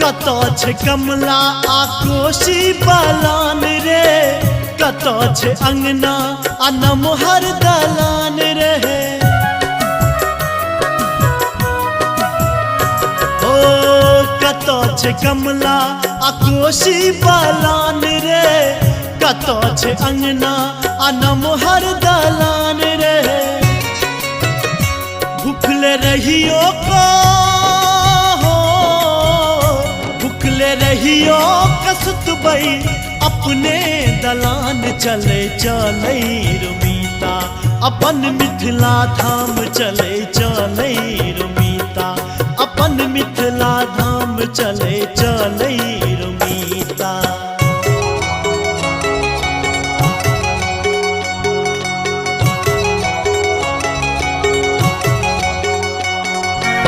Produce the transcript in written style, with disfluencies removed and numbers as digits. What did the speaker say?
कतो छे कमला आ कोशी बलान रे, कतो छे अंगना आ नमहर दलान रे। ओ कतो छे कमला आ कोशी बलान रे, कतो छे अंगना आ नमहर दलान रे। भूखले रहियो को रहियो कसुतबई अपने दलान चले चले रुमीता, अपन मिथिला धाम चले चले रुमीता, अपन मिथिला धाम चले चले